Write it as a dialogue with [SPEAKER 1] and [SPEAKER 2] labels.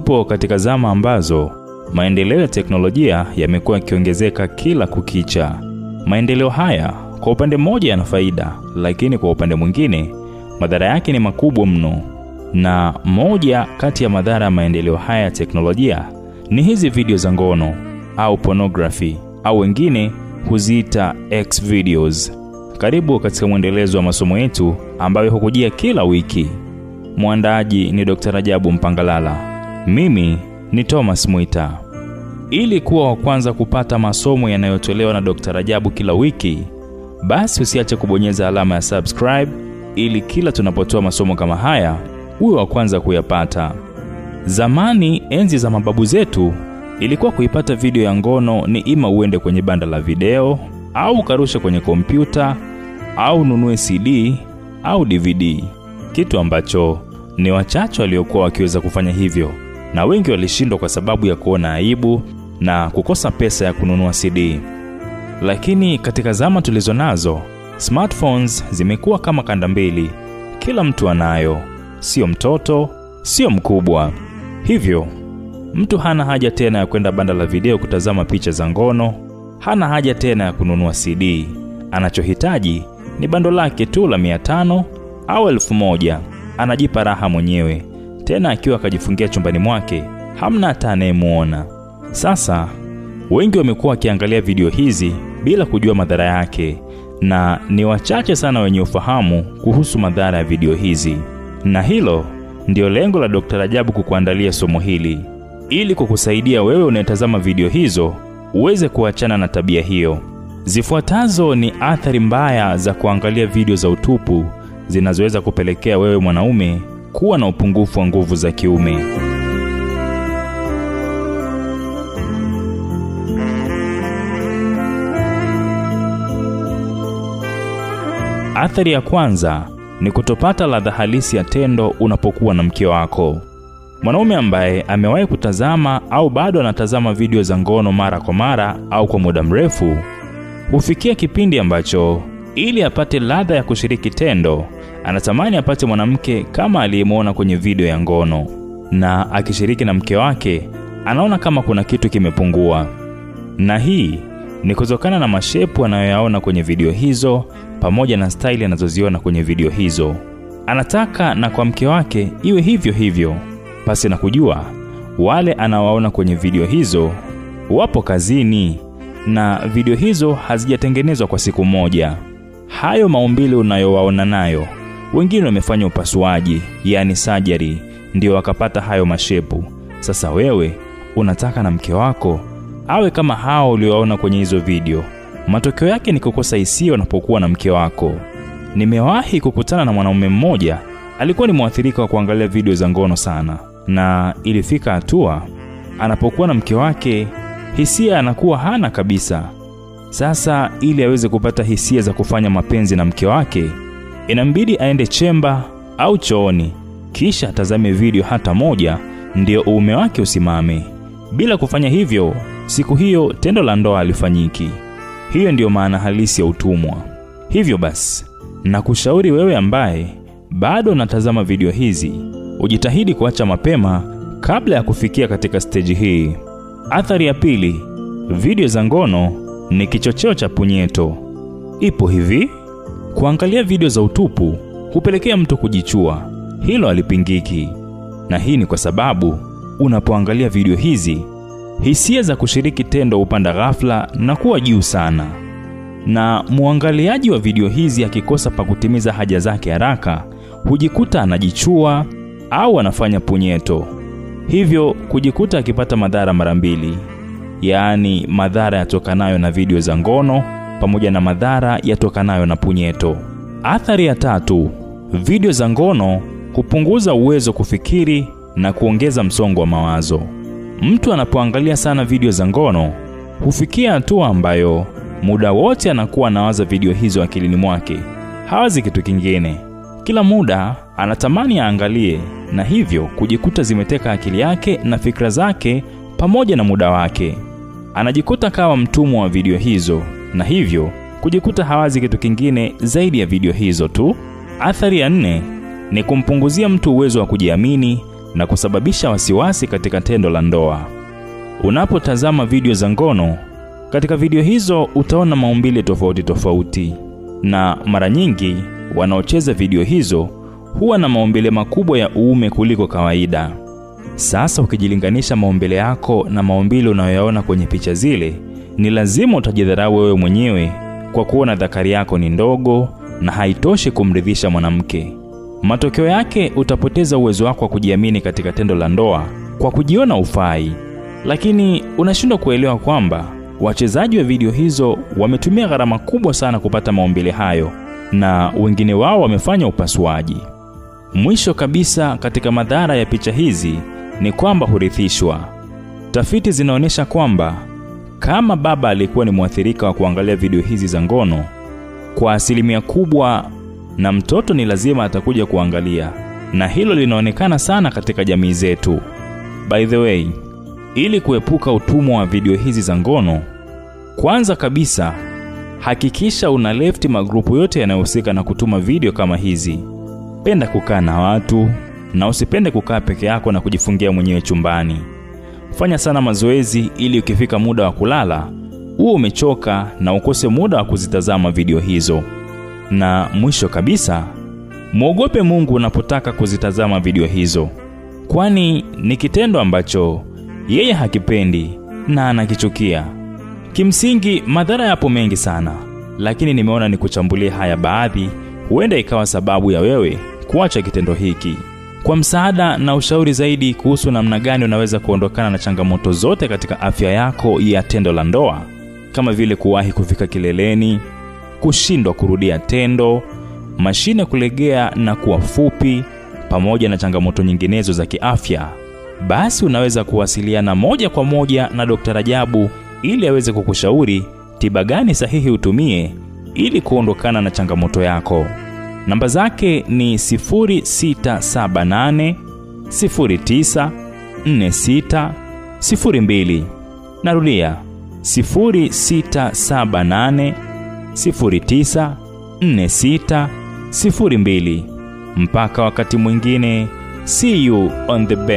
[SPEAKER 1] Tupo katika zama ambazo maendeleo ya teknolojia yamekuwa yakiongezeka kila kukicha. Maendeleo haya kwa upande mmoja yana faida, lakini kwa upande mwingine madhara yake ni makubwa mno. Na moja kati ya madhara ya maendeleo haya ya teknolojia ni hizi video za ngono au pornography, au wengine huziita X videos. Karibu katika mwendelezo wa masomo yetu ambayo hukujia kila wiki. Muandaaji ni Dr. Rajabu Mpangalala. Mimi ni Thomas Mwita. Ili kuwa wa kwanza kupata masomo yanayotolewa na Dr. Rajabu kila wiki, basi usiache kubonyeza alama ya subscribe ili kila tunapotoa masomo kama haya uwe wa kwanza kuyapata. Zamani, enzi za mababu zetu, ilikuwa kuipata video ya ngono ni ima uende kwenye banda la video au karushe kwenye kompyuta au nunue CD au DVD. Kitu ambacho ni wachache waliokuwa wakiweza kufanya hivyo, na wengi walishindwa kwa sababu ya kuona aibu na kukosa pesa ya kununua CD. Lakini katika zama tulizonazo, smartphones zimekuwa kama kanda mbili. Kila mtu anayo, sio mtoto, sio mkubwa. Hivyo, mtu hana haja tena ya kwenda banda la video kutazama picha za ngono, hana haja tena ya kununua CD. Anachohitaji ni bando lake tu la 500 au 1000. Anajipa raha mwenyewe, tena akiwa akajifungia chumbani mwake, hamna hata anayemuona. Sasa wengi wamekuwa wakiangalia video hizi bila kujua madhara yake, na ni wachache sana wenye ufahamu kuhusu madhara ya video hizi. Na hilo ndio lengo la Dr. Rajabu kukuandalia somo hili, ili kukusaidia wewe unayetazama video hizo uweze kuachana na tabia hiyo. Zifuatazo ni athari mbaya za kuangalia video za utupu zinazoweza kupelekea wewe mwanaume kuwa na upungufu wa nguvu za kiume. Athari ya kwanza ni kutopata ladha halisi ya tendo unapokuwa na mke wako. Mwanaume ambaye amewahi kutazama au bado anatazama video za ngono mara kwa mara au kwa muda mrefu, hufikia kipindi ambacho ili apate ladha ya kushiriki tendo, anatamani apate mwanamke kama aliyemuona kwenye video ya ngono. Na akishiriki na mke wake, anaona kama kuna kitu kimepungua. Na hii ni kutokana na mashepu anayoyaona kwenye video hizo pamoja na style anazoziona kwenye video hizo. Anataka na kwa mke wake iwe hivyo hivyo, pasi na kujua wale anawaona kwenye video hizo wapo kazini na video hizo hazijatengenezwa kwa siku moja. Hayo maumbile unayowaona nayo, wengine wamefanya upasuaji, yani surgery, ndio wakapata hayo mashepu. Sasa wewe unataka na mke wako awe kama hao uliowaona kwenye hizo video. Matokeo yake ni kukosa hisia unapokuwa na mke wako. Nimewahi kukutana na mwanaume mmoja, alikuwa ni mwathirika wa kuangalia video za ngono sana, na ilifika hatua anapokuwa na mke wake hisia anakuwa hana kabisa. Sasa ili aweze kupata hisia za kufanya mapenzi na mke wake, inambidi aende chemba au chooni, kisha atazame video hata moja ndio uume wake usimame. Bila kufanya hivyo, siku hiyo tendo la ndoa halifanyiki. Hiyo ndio maana halisi ya utumwa. Hivyo basi, nakushauri wewe ambaye bado unatazama video hizi, ujitahidi kuacha mapema kabla ya kufikia katika stage hii. Athari ya pili, video za ngono ni kichocheo cha punyeto. Ipo hivi, kuangalia video za utupu hupelekea mtu kujichua. Hilo halipingiki. Na hii ni kwa sababu unapoangalia video hizi, hisia za kushiriki tendo upanda ghafla na kuwa juu sana. Na muangaliaji wa video hizi akikosa pa kutimiza haja zake haraka, hujikuta anajichua au anafanya punyeto. Hivyo kujikuta akipata madhara mara mbili, yaani madhara yatokanayo na video za ngono pamoja na madhara yatokanayo na punyeto. Athari ya tatu, video za ngono kupunguza uwezo kufikiri na kuongeza msongo wa mawazo. Mtu anapoangalia sana video za ngono, hufikia hatua ambayo muda wote anakuwa anawaza video hizo akilini mwake. Hawazi kitu kingine. Kila muda anatamani aangalie, na hivyo kujikuta zimeteka akili yake na fikra zake pamoja na muda wake. Anajikuta kama mtumwa wa video hizo, na hivyo kujikuta hawazi kitu kingine zaidi ya video hizo tu. Athari ya 4 ni kumpunguzia mtu uwezo wa kujiamini na kusababisha wasiwasi katika tendo la ndoa. Unapotazama video za ngono, katika video hizo utaona maumbile tofauti tofauti, na mara nyingi wanaocheza video hizo huwa na maumbile makubwa ya uume kuliko kawaida. Sasa ukijilinganisha maumbile yako na maumbile unayoyaona kwenye picha zile, ni lazima utajidharau wewe mwenyewe kwa kuona dhakari yako ni ndogo na haitoshi kumridhisha mwanamke. Matokeo yake utapoteza uwezo wako wa kujiamini katika tendo la ndoa kwa kujiona ufai. Lakini unashindwa kuelewa kwamba wachezaji wa video hizo wametumia gharama kubwa sana kupata maumbile hayo, na wengine wao wamefanya upasuaji. Mwisho kabisa, katika madhara ya picha hizi ni kwamba hurithishwa. Tafiti zinaonyesha kwamba kama baba alikuwa ni mwathirika wa kuangalia video hizi za ngono, kwa asilimia kubwa na mtoto ni lazima atakuja kuangalia, na hilo linaonekana sana katika jamii zetu. By the way, ili kuepuka utumwa wa video hizi za ngono, kwanza kabisa hakikisha una left magrupu yote yanayohusika na kutuma video kama hizi. Penda kukaa na watu na usipende kukaa peke yako na kujifungia mwenyewe chumbani. Fanya sana mazoezi ili ukifika muda wa kulala uwe umechoka na ukose muda wa kuzitazama video hizo. Na mwisho kabisa, muogope Mungu unapotaka kuzitazama video hizo, kwani ni kitendo ambacho yeye hakipendi na anakichukia. Kimsingi madhara yapo mengi sana, lakini nimeona nikuchambulie haya baadhi, huenda ikawa sababu ya wewe kuacha kitendo hiki. Kwa msaada na ushauri zaidi kuhusu namna gani unaweza kuondokana na changamoto zote katika afya yako ya tendo la ndoa, kama vile kuwahi kufika kileleni, kushindwa kurudia tendo, mashine kulegea na kuwa fupi, pamoja na changamoto nyinginezo za kiafya, basi unaweza kuwasiliana moja kwa moja na Dr. Rajabu ili aweze kukushauri tiba gani sahihi utumie ili kuondokana na changamoto yako. Namba zake ni 0678 09 46 02. Narudia 0678 09 46 02. Mpaka wakati mwingine, see you on the bed.